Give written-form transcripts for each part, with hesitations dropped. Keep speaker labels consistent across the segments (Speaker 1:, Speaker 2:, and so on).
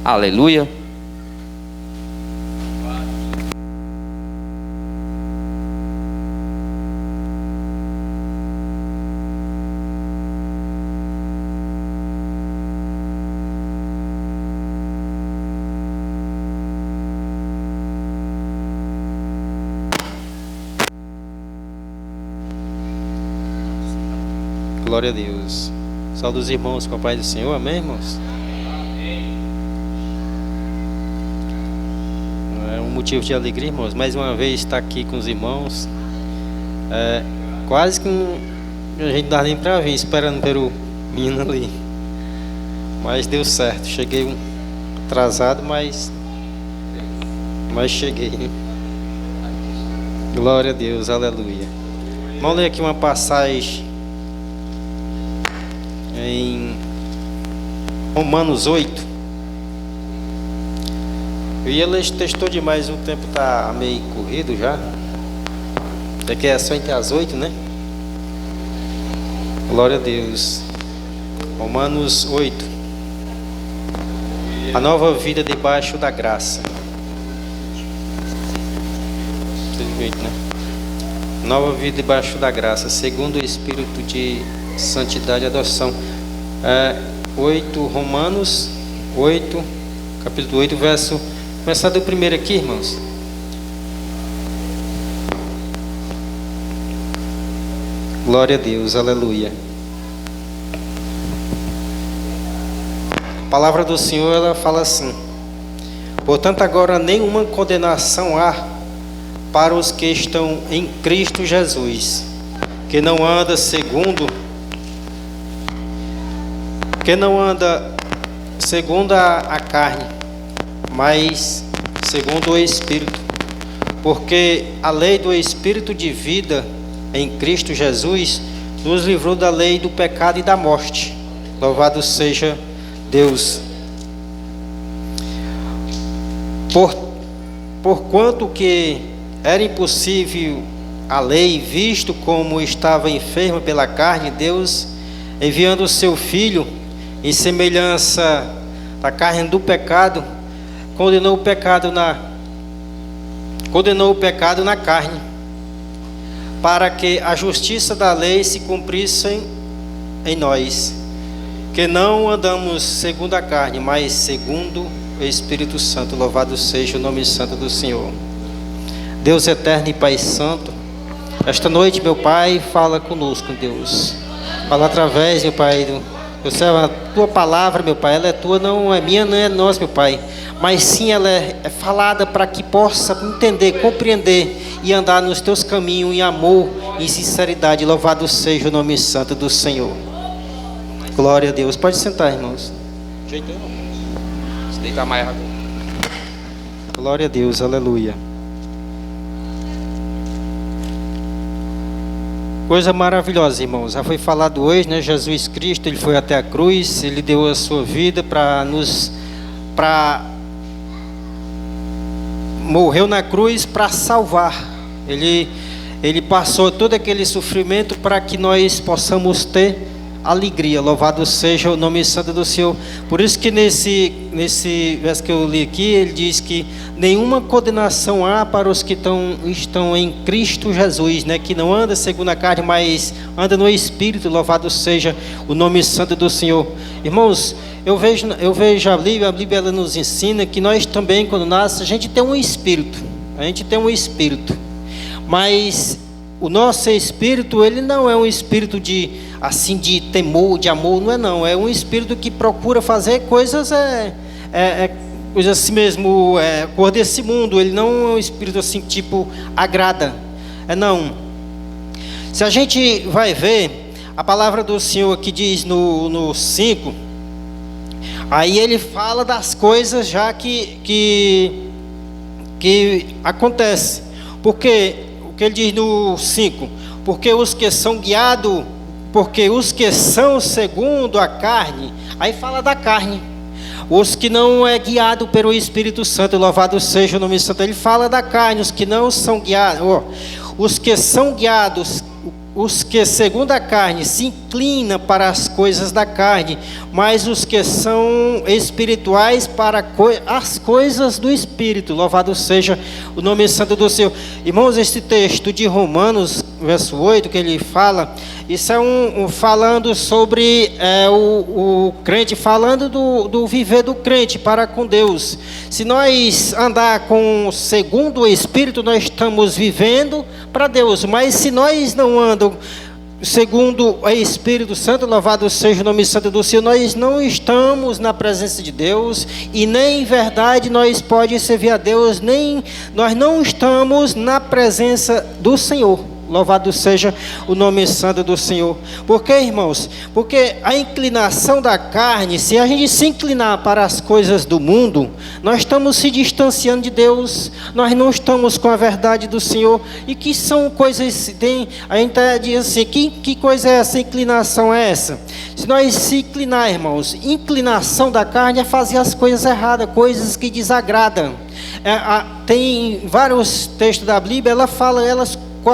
Speaker 1: Aleluia.
Speaker 2: Glória a Deus. Saúde os irmãos com a paz do Senhor, amém, irmãos? É um motivo de alegria, irmãos, mais uma vez estar aqui com os irmãos. Quase que a gente não dá nem para vir, esperando pelo menino ali. Mas deu certo, cheguei atrasado, mas cheguei, né? Glória a Deus, aleluia. Vamos ler aqui uma passagem em Romanos 8. Eu ia ler esse texto demais, o tempo está meio corrido já. Daqui é só entre as 8, né? Glória a Deus. Romanos 8. A nova vida debaixo da graça. 8, né? Nova vida debaixo da graça, segundo o Espírito de santidade e adoção. 8, Romanos 8, capítulo 8, verso. Começar do primeiro aqui, irmãos. Glória a Deus, aleluia. A palavra do Senhor, ela fala assim: portanto, agora nenhuma condenação há para os que estão em Cristo Jesus, que não anda segundo a carne, mas segundo o Espírito. Porque a lei do Espírito de vida em Cristo Jesus nos livrou da lei do pecado e da morte. Louvado seja Deus. Porquanto que era impossível a lei, visto como estava enferma pela carne, Deus, enviando o seu Filho em semelhança da carne do pecado, condenou o pecado na carne, para que a justiça da lei se cumprisse em nós, que não andamos segundo a carne, mas segundo o Espírito Santo. Louvado seja o nome santo do Senhor. Deus eterno e Pai santo, esta noite, meu Pai, fala conosco, Deus. Fala através, meu Pai, do céu. A tua palavra, meu Pai, ela é tua, não é minha, não é nossa, meu Pai. Mas sim, ela é falada para que possa entender, compreender e andar nos teus caminhos em amor e em sinceridade. Louvado seja o nome santo do Senhor. Glória a Deus. Pode sentar, irmãos.
Speaker 1: Jeito não. Se deitar mais rápido.
Speaker 2: Glória a Deus, aleluia. Coisa maravilhosa, irmãos. Já foi falado hoje, né? Jesus Cristo, ele foi até a cruz, ele deu a sua vida morreu na cruz para salvar. Ele passou todo aquele sofrimento para que nós possamos ter alegria. Louvado seja o nome santo do Senhor. Por isso que nesse verso que eu li aqui, ele diz que nenhuma condenação há para os que estão em Cristo Jesus, né? Que não anda segundo a carne, mas anda no Espírito. Louvado seja o nome santo do Senhor. Irmãos, eu vejo a Bíblia ela nos ensina que nós também, quando nasce, a gente tem um espírito. Mas o nosso espírito, ele não é um espírito de temor, de amor, não é um espírito que procura fazer coisas coisas assim mesmo, cor desse mundo. Ele não é um espírito assim tipo agrada, não. Se a gente vai ver a palavra do Senhor que diz no 5, aí ele fala das coisas já que acontece. Porque o que ele diz no 5, porque os que são segundo a carne, aí fala da carne. Os que não é guiado pelo Espírito Santo, louvado seja o nome santo, ele fala da carne. Os que não são guiados, os que são guiados, os que segundo a carne se inclinam para as coisas da carne, mas os que são espirituais para as coisas do Espírito. Louvado seja o nome santo do Senhor. Irmãos, esse texto de Romanos, verso 8, que ele fala, isso é falando sobre o crente, falando do viver do crente para com Deus. Se nós andar segundo o Espírito, nós estamos vivendo para Deus, mas se nós não andamos segundo o Espírito Santo, louvado seja o nome santo do Senhor, nós não estamos na presença de Deus, e nem em verdade nós podemos servir a Deus, nem nós não estamos na presença do Senhor. Louvado seja o nome santo do Senhor. Por quê, irmãos? Porque a inclinação da carne, se a gente se inclinar para as coisas do mundo, nós estamos se distanciando de Deus, nós não estamos com a verdade do Senhor. E que são coisas, a gente diz assim, que coisa é essa, inclinação é essa? Se nós se inclinar, irmãos, inclinação da carne é fazer as coisas erradas, coisas que desagradam. Tem vários textos da Bíblia,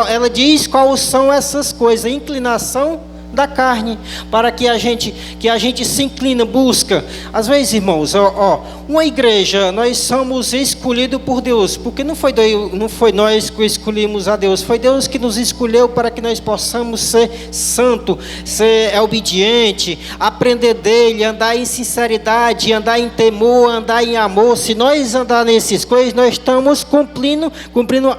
Speaker 2: ela diz quais são essas coisas, inclinação da carne, para que a gente se inclina, busca. Às vezes, irmãos, uma igreja, nós somos escolhidos por Deus, porque não foi nós que escolhemos a Deus, foi Deus que nos escolheu para que nós possamos ser santo, ser obediente, aprender dele, andar em sinceridade, andar em temor, andar em amor. Se nós andar nessas coisas, nós estamos cumprindo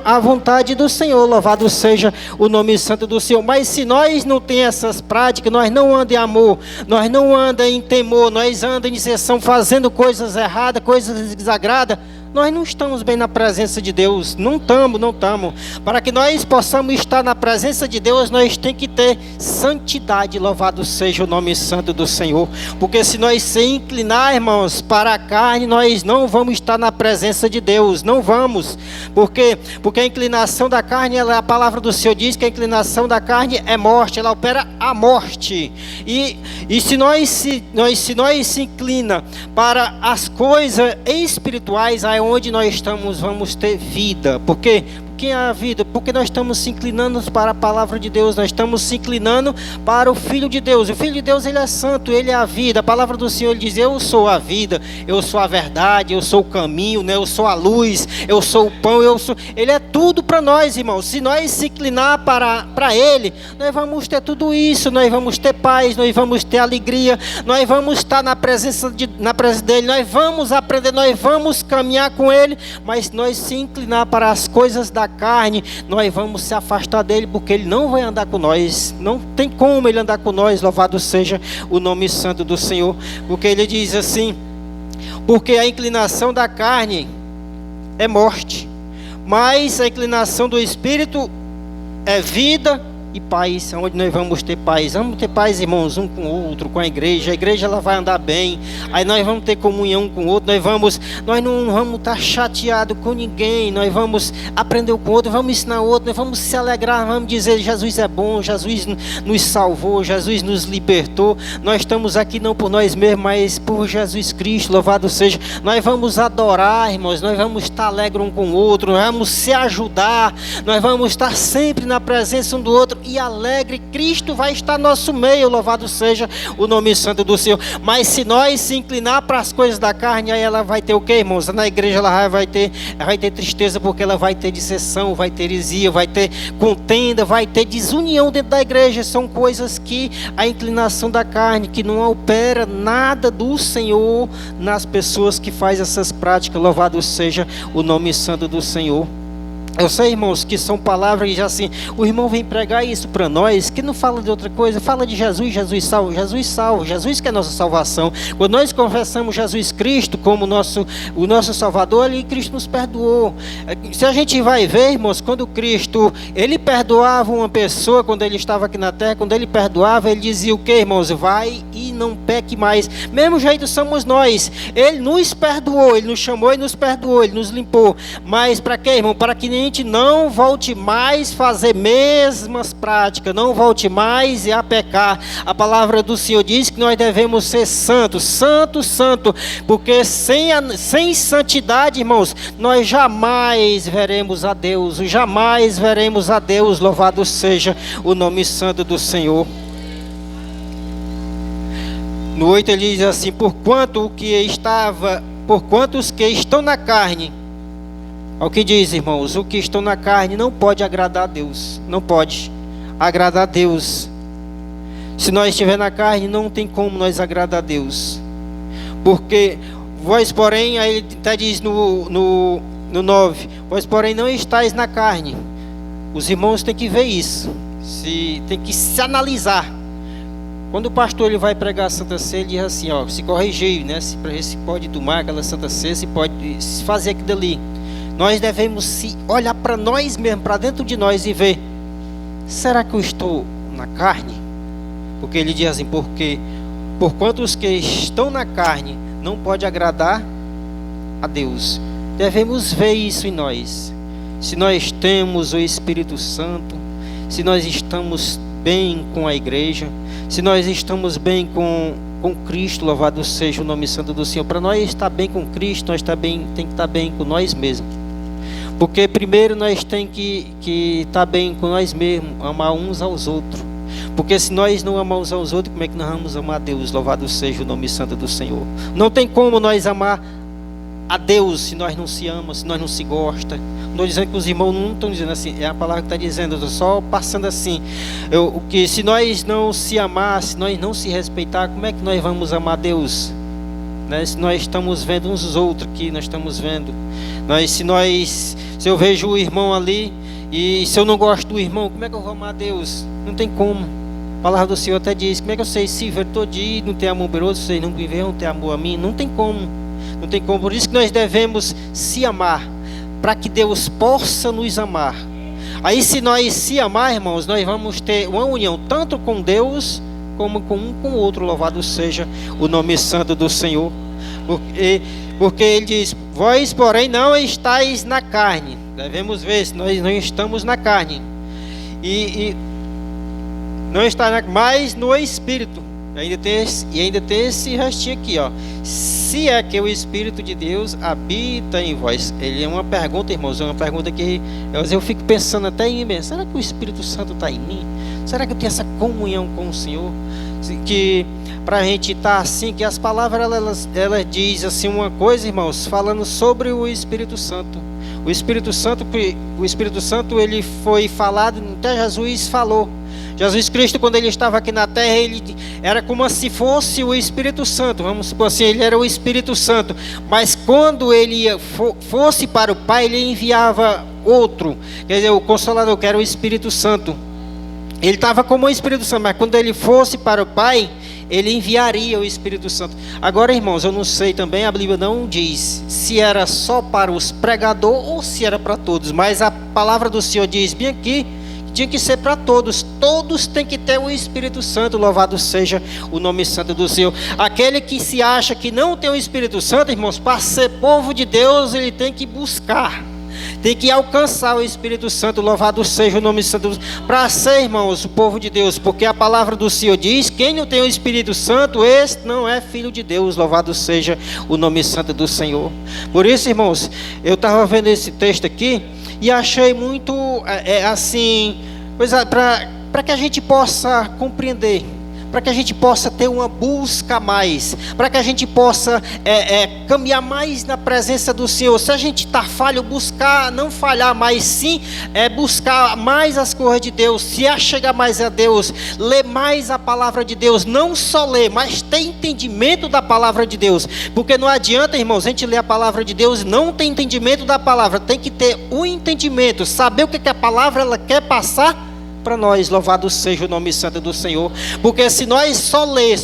Speaker 2: a vontade do Senhor. Louvado seja o nome santo do Senhor. Mas se nós não temos essas práticas, nós não andamos em amor, nós não andamos em temor, nós andamos em dissensão, fazendo coisas erradas, coisas que desagradam, nós não estamos bem na presença de Deus, não estamos. Para que nós possamos estar na presença de Deus, nós temos que ter santidade. Louvado seja o nome santo do Senhor. Porque se nós se inclinar, irmãos, para a carne, nós não vamos estar na presença de Deus, não vamos. Porque a inclinação da carne, a palavra do Senhor diz que a inclinação da carne é morte, ela opera a morte. E se nós se inclina para as coisas espirituais, aí onde nós estamos, vamos ter vida. Por quê? Porque a vida, porque nós estamos se inclinando para a palavra de Deus, nós estamos se inclinando para o Filho de Deus. O Filho de Deus, ele é santo, ele é a vida. A palavra do Senhor, ele diz: eu sou a vida, eu sou a verdade, eu sou o caminho, né? Eu sou a luz, eu sou o pão, ele é tudo para nós, irmãos. Se nós se inclinar para ele, nós vamos ter tudo isso, nós vamos ter paz, nós vamos ter alegria, nós vamos estar na presença dele, nós vamos aprender, nós vamos caminhar com ele. Mas se nós se inclinar para as coisas da carne, nós vamos se afastar dele, porque ele não vai andar com nós, não tem como ele andar com nós. Louvado seja o nome santo do Senhor. Porque ele diz assim: porque a inclinação da carne é morte, mas a inclinação do Espírito é vida e paz. Onde nós vamos ter paz? Vamos ter paz, irmãos, um com o outro, com a igreja ela vai andar bem, aí nós vamos ter comunhão um com o outro, nós não vamos estar chateados com ninguém, nós vamos aprender um com o outro, vamos ensinar o outro, nós vamos se alegrar, vamos dizer: Jesus é bom, Jesus nos salvou, Jesus nos libertou, nós estamos aqui não por nós mesmos, mas por Jesus Cristo. Louvado seja. Nós vamos adorar, irmãos, nós vamos estar alegres um com o outro, nós vamos se ajudar, nós vamos estar sempre na presença um do outro e alegre. Cristo vai estar no nosso meio. Louvado seja o nome santo do Senhor. Mas se nós se inclinar para as coisas da carne, aí ela vai ter o que, irmãos? Na igreja ela vai ter tristeza, porque ela vai ter dissensão, vai ter heresia, vai ter contenda, vai ter desunião dentro da igreja. São coisas que a inclinação da carne, que não opera nada do Senhor nas pessoas que fazem essas práticas. Louvado seja o nome santo do Senhor. Eu sei, irmãos, que são palavras que já assim, o irmão vem pregar isso para nós, que não fala de outra coisa, fala de Jesus, Jesus salva, Jesus que é a nossa salvação. Quando nós confessamos Jesus Cristo como o nosso Salvador, ali Cristo nos perdoou. Se a gente vai ver, irmãos, quando Cristo, ele perdoava uma pessoa, quando ele estava aqui na terra, quando ele perdoava, ele dizia o que, irmãos? Vai e não peque mais. Mesmo jeito somos nós. Ele nos perdoou, ele nos chamou e nos perdoou, ele nos limpou. Mas para quê, irmão? Para que nem seguinte: não volte mais a fazer mesmas práticas, não volte mais a pecar. A palavra do Senhor diz que nós devemos ser santos, santo, porque sem santidade, irmãos, nós jamais veremos a Deus, jamais veremos a Deus. Louvado seja o nome santo do Senhor. No 8 ele diz assim: porquanto os que estão na carne, ao que diz, irmãos, o que estão na carne não pode agradar a Deus, não pode agradar a Deus. Se nós estiver na carne, não tem como nós agradar a Deus, porque vós, porém, aí ele até diz no 9, vós, porém, não estáis na carne. Os irmãos têm que ver isso, tem que se analisar. Quando o pastor ele vai pregar a Santa Ceia, ele diz assim, ó, se corrigir, né? Se pode tomar aquela Santa Ceia, se pode fazer aquilo ali. Nós devemos se olhar para nós mesmos, para dentro de nós e ver: será que eu estou na carne? Porque ele diz assim: porquanto os que estão na carne não pode agradar a Deus. Devemos ver isso em nós. Se nós temos o Espírito Santo, se nós estamos bem com a igreja, se nós estamos bem com Cristo, louvado seja o nome santo do Senhor. Para nós estar bem com Cristo, nós tem que estar bem com nós mesmos. Porque primeiro nós tem que estar bem com nós mesmos, amar uns aos outros. Porque se nós não amamos aos outros, como é que nós vamos amar a Deus? Louvado seja o nome santo do Senhor. Não tem como nós amar a Deus se nós não se amamos, se nós não se gosta. Não estou dizendo que os irmãos não estão dizendo assim, é a palavra que está dizendo, eu estou só passando assim. Que se nós não se amar, se nós não se respeitar, como é que nós vamos amar a Deus? Né? Se nós estamos vendo uns os outros aqui, nós estamos vendo. Se eu vejo o irmão ali, e se eu não gosto do irmão, como é que eu vou amar a Deus? Não tem como. A palavra do Senhor até diz: como é que eu sei se ver todo dia não tem amor pelo outro, vocês não viver, não tem amor a mim? Não tem como. Não tem como. Por isso que nós devemos se amar, para que Deus possa nos amar. Aí se nós se amar, irmãos, nós vamos ter uma união tanto com Deus como com um com o outro. Louvado seja o nome santo do Senhor. Porque ele diz: vós, porém, não estáis na carne. Devemos ver se nós não estamos na carne. E não está mais no Espírito. E ainda tem esse restinho aqui, ó. Se é que o Espírito de Deus habita em vós. Ele é uma pergunta, irmãos, é uma pergunta que eu fico pensando até em mim. Será que o Espírito Santo está em mim? Será que eu tenho essa comunhão com o Senhor? Que para a gente estar assim, que as palavras elas dizem assim uma coisa, irmãos, falando sobre o Espírito Santo. O Espírito Santo ele foi falado, até Jesus falou. Jesus Cristo, quando ele estava aqui na terra, ele era como se fosse o Espírito Santo, vamos supor assim, ele era o Espírito Santo, mas quando ele fosse para o Pai, ele enviava outro, quer dizer, o Consolador, que era o Espírito Santo. Ele estava como o Espírito Santo, mas quando ele fosse para o Pai, ele enviaria o Espírito Santo. Agora, irmãos, eu não sei também, a Bíblia não diz se era só para os pregadores ou se era para todos, mas a palavra do Senhor diz bem aqui, tinha que ser para todos. Todos têm que ter o Espírito Santo. Louvado seja o nome santo do Senhor. Aquele que se acha que não tem o Espírito Santo, irmãos, para ser povo de Deus, ele tem que buscar, tem que alcançar o Espírito Santo. Louvado seja o nome santo do Senhor, para ser, irmãos, o povo de Deus. Porque a palavra do Senhor diz: quem não tem o Espírito Santo, esse não é filho de Deus. Louvado seja o nome santo do Senhor. Por isso, irmãos, eu estava vendo esse texto aqui e achei muito assim, para que a gente possa compreender, para que a gente possa ter uma busca a mais, para que a gente possa caminhar mais na presença do Senhor. Se a gente está falho, buscar não falhar, mas sim buscar mais as coisas de Deus, se achegar mais a Deus, ler mais a palavra de Deus, não só ler, mas ter entendimento da palavra de Deus, porque não adianta, irmãos, a gente ler a palavra de Deus e não ter entendimento da palavra. Tem que ter o entendimento, saber o que a palavra ela quer passar para nós. Louvado seja o nome santo do Senhor. Porque se nós só ler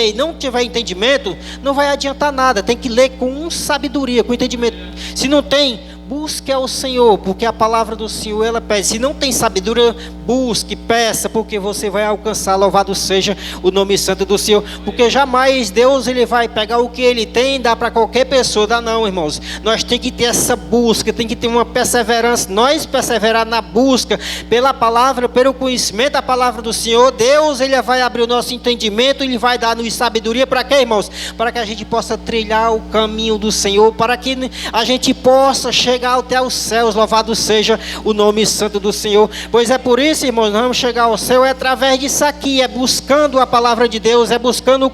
Speaker 2: e não tiver entendimento, não vai adiantar nada. Tem que ler com sabedoria, com entendimento. Se não tem, busque ao Senhor, porque a palavra do Senhor, ela pede. Se não tem sabedoria, busque, peça, porque você vai alcançar. Louvado seja o nome santo do Senhor. Porque jamais Deus, ele vai pegar o que ele tem e dar para qualquer pessoa. Dá não, irmãos. Nós temos que ter essa busca, tem que ter uma perseverança. Nós perseverar na busca pela palavra, pelo conhecimento da palavra do Senhor. Deus, ele vai abrir o nosso entendimento, ele vai dar-nos sabedoria para quê, irmãos? Para que a gente possa trilhar o caminho do Senhor, para que a gente possa chegar até os céus. Louvado seja o nome santo do Senhor. Pois é por isso, irmãos, nós vamos chegar ao céu é através disso aqui, é buscando a palavra de Deus, é buscando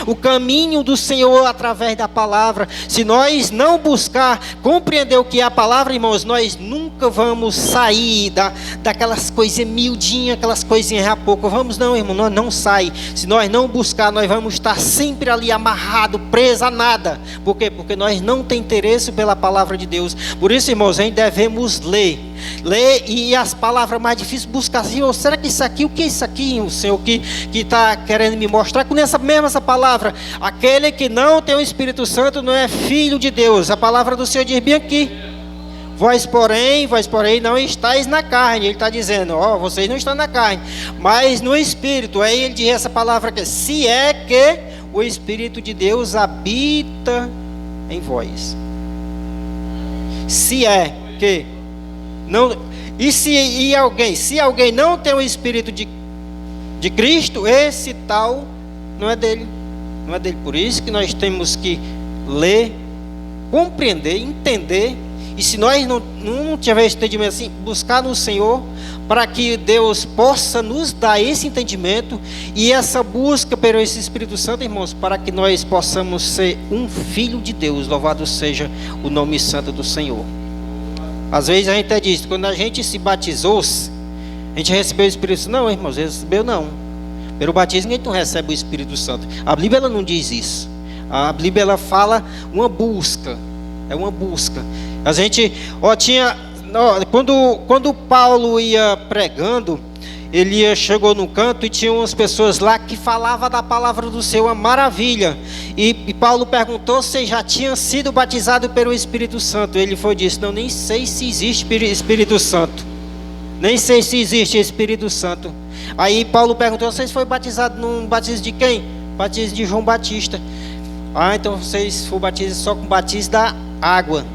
Speaker 2: o caminho do Senhor através da palavra. Se nós não buscar compreender o que é a palavra, irmãos, nós nunca vamos sair daquelas coisinhas miudinhas, aquelas coisinhas a pouco. Vamos não, irmão, nós não sai. Se nós não buscar, nós vamos estar sempre ali amarrado, preso a nada. Por quê? Porque nós não temos interesse pela palavra de Deus. Por isso, irmãos, a gente devemos ler e as palavras mais difíceis buscar assim, oh, será que isso aqui, o que é isso aqui, o Senhor que está querendo me mostrar? Com essa palavra, aquele que não tem o Espírito Santo não é filho de Deus. A palavra do Senhor diz bem aqui: vós porém não estáis na carne. Ele está dizendo, ó, vocês não estão na carne, mas no Espírito. Aí ele diz essa palavra aqui: se é que o Espírito de Deus habita em vós. Se é que não, e se alguém não tem o Espírito de Cristo, esse tal não é dele. Por isso que nós temos que ler, compreender, entender. E se nós não tivermos entendimento assim, buscar no Senhor, para que Deus possa nos dar esse entendimento e essa busca pelo esse Espírito Santo, irmãos, para que nós possamos ser um filho de Deus. Louvado seja o nome santo do Senhor. Às vezes a gente até diz, quando a gente se batizou, a gente recebeu o Espírito Santo. Não, irmãos, recebeu não. Pelo batismo a gente não recebe o Espírito Santo. A Bíblia ela não diz isso. A Bíblia ela fala uma busca. É uma busca. A gente, quando Paulo ia pregando, ele chegou no canto e tinha umas pessoas lá que falavam da palavra do Senhor, uma maravilha. E Paulo perguntou se já tinha sido batizado pelo Espírito Santo. Ele disse, não, nem sei se existe Espírito Santo. Nem sei se existe Espírito Santo. Aí Paulo perguntou, vocês foram batizados num batismo de quem? Batismo de João Batista. Ah, então vocês foram batizados só com o batismo da água.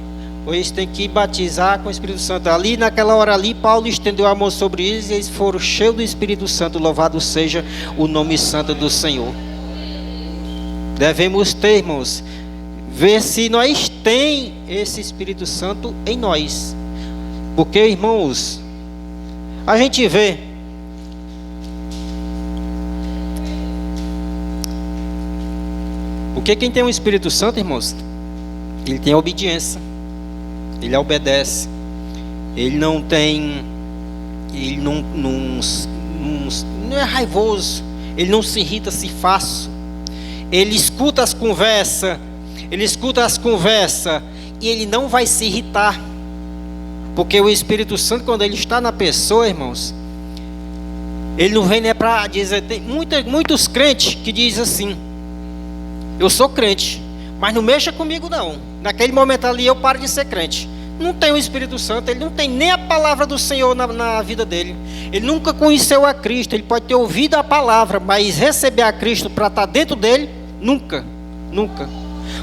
Speaker 2: Pois tem que batizar com o Espírito Santo. Ali, naquela hora ali, Paulo estendeu a mão sobre eles e eles foram cheios do Espírito Santo. Louvado seja o nome santo do Senhor. Devemos ter, irmãos, ver se nós tem esse Espírito Santo em nós. Porque, irmãos, a gente vê porque quem tem o Espírito Santo, irmãos, ele tem a obediência. Ele obedece, ele não é raivoso, ele não se irrita se fácil, ele escuta as conversas e ele não vai se irritar, porque o Espírito Santo, quando ele está na pessoa, irmãos, ele não vem nem para dizer. Tem muitos crentes que dizem assim, eu sou crente, mas não mexa comigo não. Naquele momento ali eu paro de ser crente. Não tem o Espírito Santo, ele não tem nem a palavra do Senhor na vida dele. Ele nunca conheceu a Cristo. Ele pode ter ouvido a palavra, mas receber a Cristo para estar dentro dele, nunca.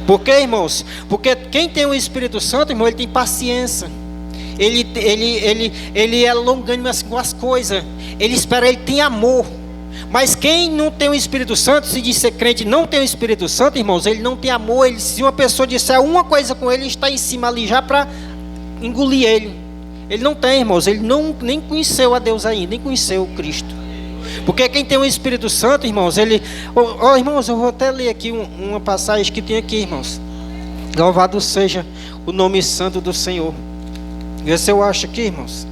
Speaker 2: Por quê, irmãos? Porque quem tem o Espírito Santo, irmão, ele tem paciência. Ele é longânimo assim com as coisas. Ele espera, ele tem amor. Mas quem não tem o Espírito Santo, se diz ser crente, não tem o Espírito Santo, irmãos, ele não tem amor. Se uma pessoa disser uma coisa com ele, está em cima ali já para engolir ele. Ele não tem, irmãos, ele nem conheceu a Deus ainda, nem conheceu o Cristo. Porque quem tem o Espírito Santo, irmãos, irmãos, eu vou até ler aqui uma passagem que tem aqui, irmãos. Louvado seja o nome santo do Senhor. Vê se eu acho aqui, irmãos.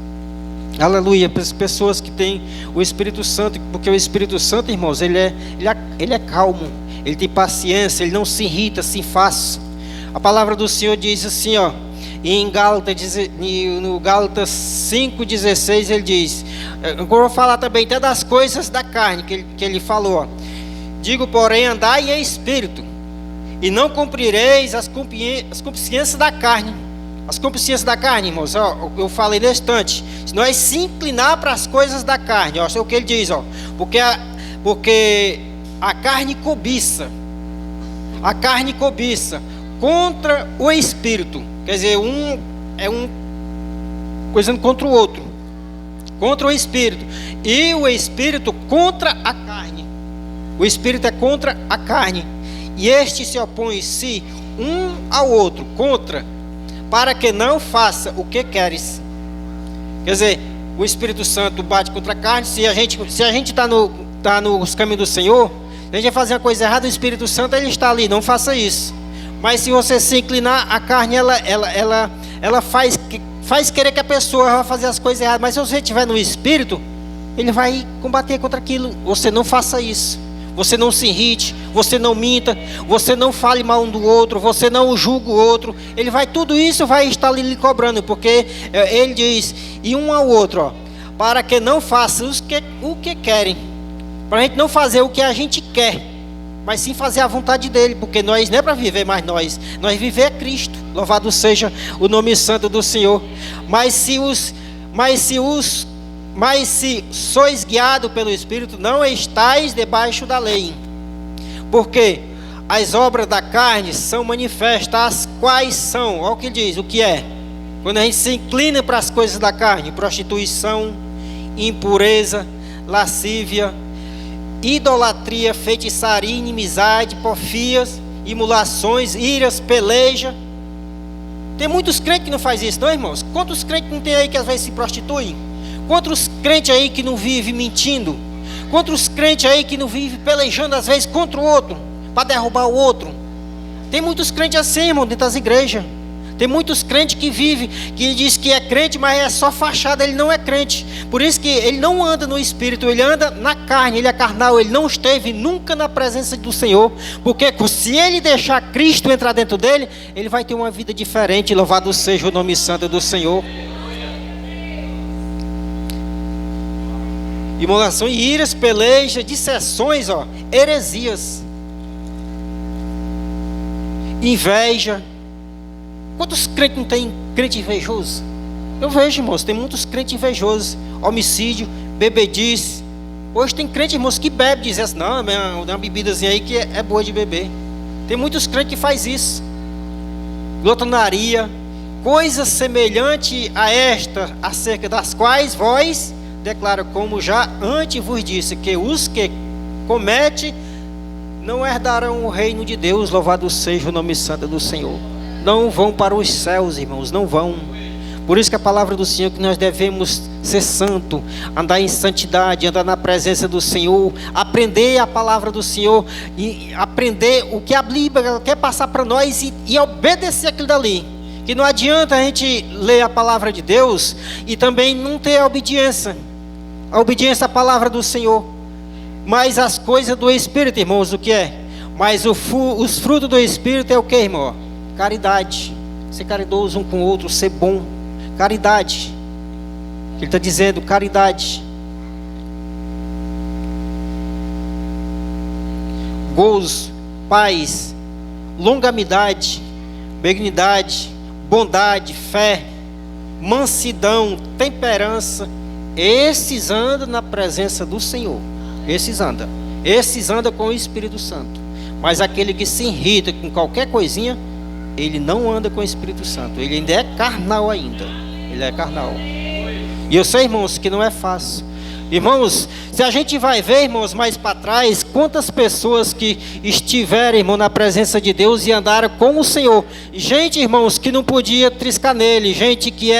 Speaker 2: Aleluia, para as pessoas que têm o Espírito Santo, porque o Espírito Santo, irmãos, ele é calmo, ele tem paciência, ele não se irrita assim fácil. A palavra do Senhor diz assim, ó, em no Gálatas 5,16 ele diz, eu vou falar também até das coisas da carne que ele falou, ó. Digo, porém, andai em espírito, e não cumprireis as consciências da carne, As concupiscências da carne, irmãos, ó, eu falei nesse instante. Se nós se inclinar para as coisas da carne, ó, é o que ele diz, ó. Porque a carne cobiça. A carne cobiça contra o espírito. Quer dizer, um coisando contra o outro. Contra o espírito. E o espírito contra a carne. O espírito é contra a carne. E este se opõe-se um ao outro, contra, para que não faça o que queres. Quer dizer, o Espírito Santo bate contra a carne. Se a gente está nos caminhos do Senhor, se a gente vai fazer uma coisa errada, o Espírito Santo ele está ali, não faça isso. Mas se você se inclinar, a carne ela faz querer que a pessoa vá fazer as coisas erradas. Mas se você estiver no Espírito, ele vai combater contra aquilo. Você não faça isso. Você não se irrite, você não minta, você não fale mal um do outro, você não julgue o outro. Ele vai, tudo isso vai estar lhe cobrando, porque ele diz, e um ao outro, ó, para que não faça o que querem. Para a gente não fazer o que a gente quer, mas sim fazer a vontade dele, porque nós não é para viver mais nós viver é Cristo. Louvado seja o nome santo do Senhor. Mas se sois guiados pelo Espírito, não estáis debaixo da lei. Porque as obras da carne são manifestas, as quais são, olha o que ele diz, o que é? Quando a gente se inclina para as coisas da carne: prostituição, impureza, lascívia, idolatria, feitiçaria, inimizade, porfias, imulações, iras, peleja. Tem muitos crentes que não fazem isso, não, irmãos? Quantos crentes não tem aí que às vezes se prostituem? Quantos crentes aí que não vivem mentindo? Quantos crentes aí que não vivem pelejando às vezes contra o outro, para derrubar o outro? Tem muitos crentes assim, irmão, dentro das igrejas. Tem muitos crentes que vivem, que diz que é crente, mas é só fachada, ele não é crente. Por isso que ele não anda no Espírito, ele anda na carne, ele é carnal, ele não esteve nunca na presença do Senhor. Porque se ele deixar Cristo entrar dentro dele, ele vai ter uma vida diferente. Louvado seja o nome santo do Senhor. Imolação, iras, pelejas, dissensões, ó, heresias, inveja. Quantos crentes não tem crente invejoso? Eu vejo, irmãos, tem muitos crentes invejosos. Homicídio, bebedice. Hoje tem crente, irmãos, que bebe, diz assim, não, uma bebidazinha aí que é boa de beber. Tem muitos crentes que faz isso. Glotonaria, coisas semelhantes a esta, acerca das quais vós declara, como já antes vos disse, que os que cometem não herdarão o reino de Deus. Louvado seja o nome santo do Senhor. Não vão para os céus, irmãos, não vão. Por isso que a palavra do Senhor, que nós devemos ser santo, andar em santidade, andar na presença do Senhor, aprender a palavra do Senhor, e aprender o que a Bíblia quer passar para nós, e obedecer aquilo dali. Que não adianta a gente ler a palavra de Deus e também não ter a obediência à palavra do Senhor. Mas as coisas do Espírito, irmãos, o que é? Mas os frutos do Espírito é o que, irmão? Caridade. Ser caridoso um com o outro, ser bom. Caridade. Ele está dizendo, caridade. Gozo, paz, longanimidade, benignidade, bondade, fé, mansidão, temperança. Esses andam na presença do Senhor. Esses andam com o Espírito Santo. Mas aquele que se irrita com qualquer coisinha, ele não anda com o Espírito Santo. Ele ainda é carnal ainda. Ele é carnal. E eu sei, irmãos, que não é fácil. Irmãos, se a gente vai ver, irmãos, mais para trás, quantas pessoas que estiveram, irmão, na presença de Deus e andaram com o Senhor. Gente, irmãos, que não podia triscar nele. Gente que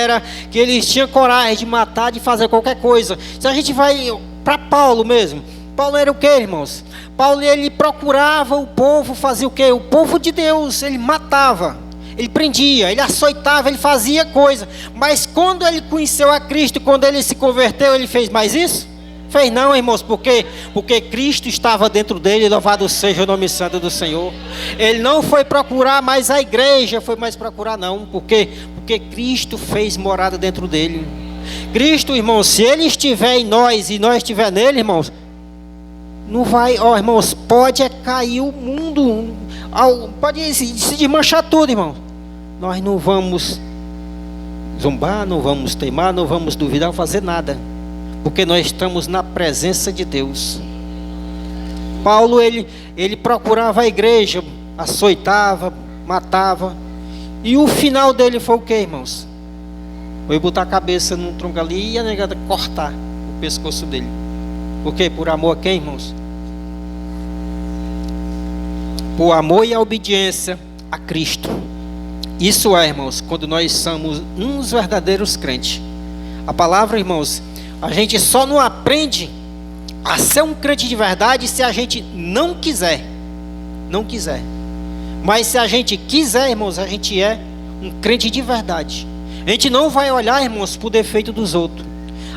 Speaker 2: eles tinham coragem de matar, de fazer qualquer coisa. Se a gente vai para Paulo mesmo. Paulo era o que, irmãos? Paulo, ele procurava o povo, fazia o que? O povo de Deus, ele matava. Ele prendia, ele açoitava, ele fazia coisa. Mas quando ele conheceu a Cristo, quando ele se converteu, ele fez mais isso? Fez não, irmãos. Por quê? Porque Cristo estava dentro dele. Louvado seja o nome santo do Senhor. Ele não foi procurar mais a igreja, foi mais procurar não. Por quê? Porque Cristo fez morada dentro dele. Cristo, irmãos, se ele estiver em nós e nós estiver nele, irmãos, não vai, irmãos, pode cair o mundo, pode se desmanchar tudo, irmão. Nós não vamos zombar, não vamos teimar, não vamos duvidar, fazer nada, porque nós estamos na presença de Deus. Paulo, ele procurava a igreja, açoitava, matava, e o final dele foi o que, irmãos? Foi botar a cabeça num tronco ali e a negada cortar o pescoço dele. Por quê? Por amor a quem, irmãos? Por amor e a obediência a Cristo. Isso é, irmãos, quando nós somos uns verdadeiros crentes. A palavra, irmãos, a gente só não aprende a ser um crente de verdade se a gente não quiser. Não quiser. Mas se a gente quiser, irmãos, a gente é um crente de verdade. A gente não vai olhar, irmãos, para o defeito dos outros.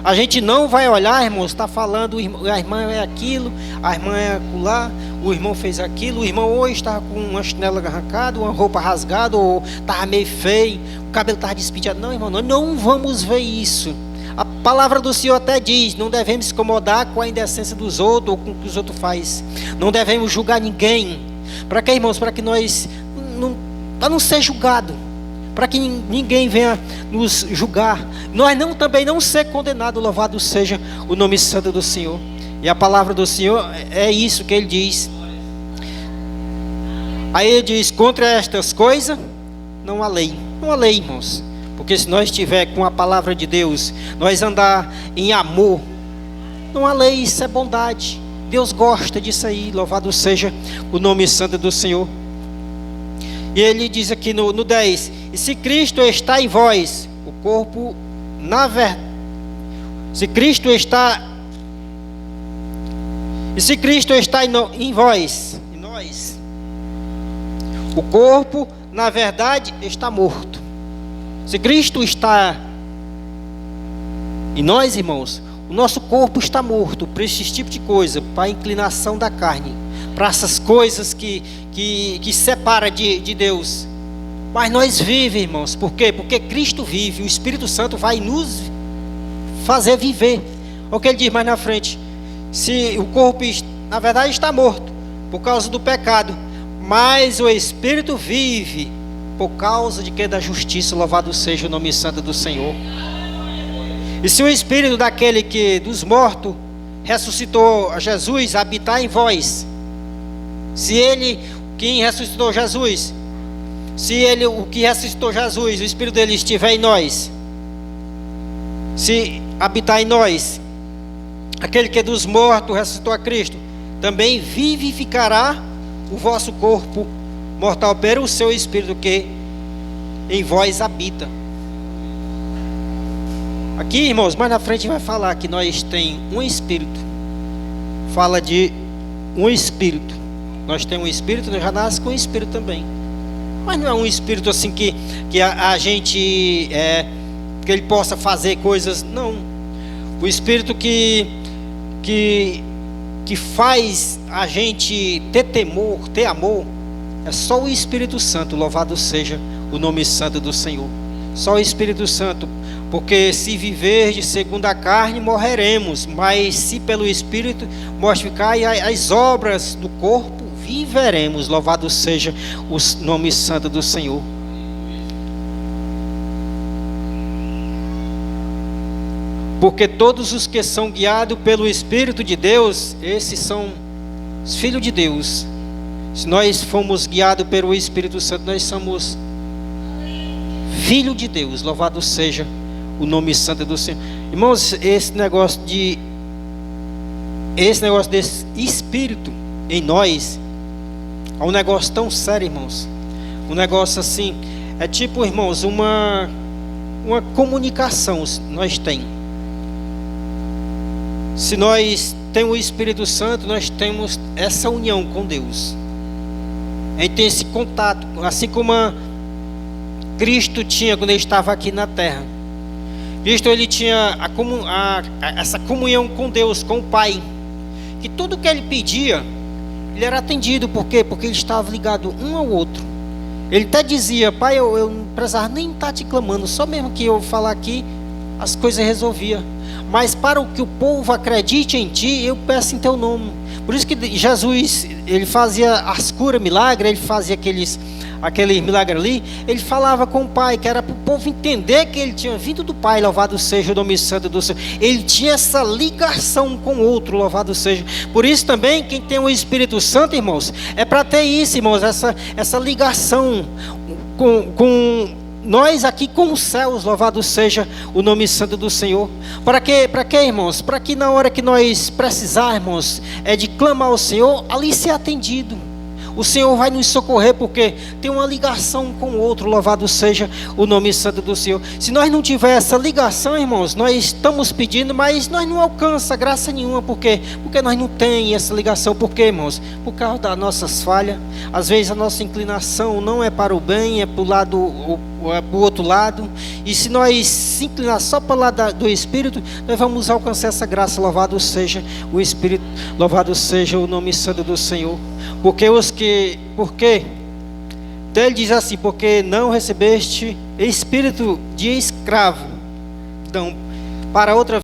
Speaker 2: A gente não vai olhar, irmãos, está falando, a irmã é aquilo, a irmã é acolá, o irmão fez aquilo, o irmão hoje estava com uma chinela arrancada, uma roupa rasgada, ou estava meio feio, o cabelo estava despedido. Não, irmão, nós não vamos ver isso. A palavra do Senhor até diz, não devemos se incomodar com a indecência dos outros, ou com o que os outros fazem. Não devemos julgar ninguém. Para quê, irmãos? Para que nós, para não ser julgado. Para que ninguém venha nos julgar. Nós também não ser condenados. Louvado seja o nome santo do Senhor. E a palavra do Senhor é isso que ele diz. Aí ele diz, contra estas coisas não há lei. Não há lei, irmãos. Porque se nós estiver com a palavra de Deus, nós andar em amor, não há lei, isso é bondade. Deus gosta disso aí. Louvado seja o nome santo do Senhor. E ele diz aqui no 10, e se Cristo está em vós, o corpo, na verdade, se Cristo está em vós, em nós, o corpo, na verdade, está morto. Se Cristo está em nós, irmãos, o nosso corpo está morto para esse tipo de coisa, para a inclinação da carne, para essas coisas que separa de Deus. Mas nós vivemos, irmãos. Por quê? Porque Cristo vive. O Espírito Santo vai nos fazer viver. Olha o que ele diz mais na frente. Se o corpo, na verdade, está morto por causa do pecado, mas o Espírito vive por causa de que? Da justiça. Louvado seja o nome santo do Senhor. E se o Espírito daquele que dos mortos ressuscitou a Jesus habitar em vós, se ele, quem ressuscitou Jesus, se ele, o que ressuscitou Jesus, o Espírito dele estiver em nós, se habitar em nós, aquele que dos mortos ressuscitou a Cristo, também vivificará o vosso corpo mortal pelo seu Espírito que em vós habita. Aqui, irmãos, mais na frente vai falar que nós tem um Espírito. Fala de um Espírito. Nós temos um Espírito, nós já nascemos com um Espírito também. Mas não é um Espírito assim que a gente que ele possa fazer coisas, não. O Espírito que faz a gente ter temor, ter amor, é só o Espírito Santo. Louvado seja o nome santo do Senhor. Só o Espírito Santo. Porque se viver de segundo a carne, morreremos. Mas se pelo Espírito mortificar as obras do corpo, viveremos. Louvado seja o nome santo do Senhor. Porque todos os que são guiados pelo Espírito de Deus, esses são os filhos de Deus. Se nós fomos guiados pelo Espírito Santo, nós somos filho de Deus. Louvado seja o nome santo do Senhor. Irmãos, esse negócio desse Espírito em nós é um negócio tão sério, irmãos. Um negócio assim, é tipo, irmãos, uma comunicação nós temos. Se nós temos o Espírito Santo, nós temos essa união com Deus. A gente tem esse contato, assim como Cristo tinha quando ele estava aqui na terra. Cristo, ele tinha essa comunhão com Deus, com o Pai. Que tudo que ele pedia, ele era atendido. Por quê? Porque ele estava ligado um ao outro. Ele até dizia: Pai, eu não precisava nem estar te clamando, só mesmo que eu falar aqui, as coisas resolvia. Mas para o que o povo acredite em ti, eu peço em teu nome. Por isso que Jesus, ele fazia as curas, milagres, ele fazia aquele milagre ali, ele falava com o Pai, que era para o povo entender que ele tinha vindo do Pai, louvado seja o nome santo do Senhor. Ele tinha essa ligação com o outro, louvado seja. Por isso também, quem tem o Espírito Santo, irmãos, é para ter isso, irmãos, essa ligação com nós aqui com os céus, louvado seja o nome santo do Senhor. Para quê, irmãos? Para que na hora que nós precisarmos de clamar ao Senhor, ali ser atendido. O Senhor vai nos socorrer, porque tem uma ligação com o outro, louvado seja o nome santo do Senhor. Se nós não tiver essa ligação, irmãos, nós estamos pedindo, mas nós não alcança graça nenhuma. Por quê? Porque nós não temos essa ligação. Por quê, irmãos? Por causa das nossas falhas. Às vezes a nossa inclinação não é para o bem, é para o lado, é para o outro lado. E se nós se inclinar só para o lado do Espírito, nós vamos alcançar essa graça. Louvado seja o Espírito, louvado seja o nome santo do Senhor. Porque então ele diz assim: porque não recebeste espírito de escravo, então para outra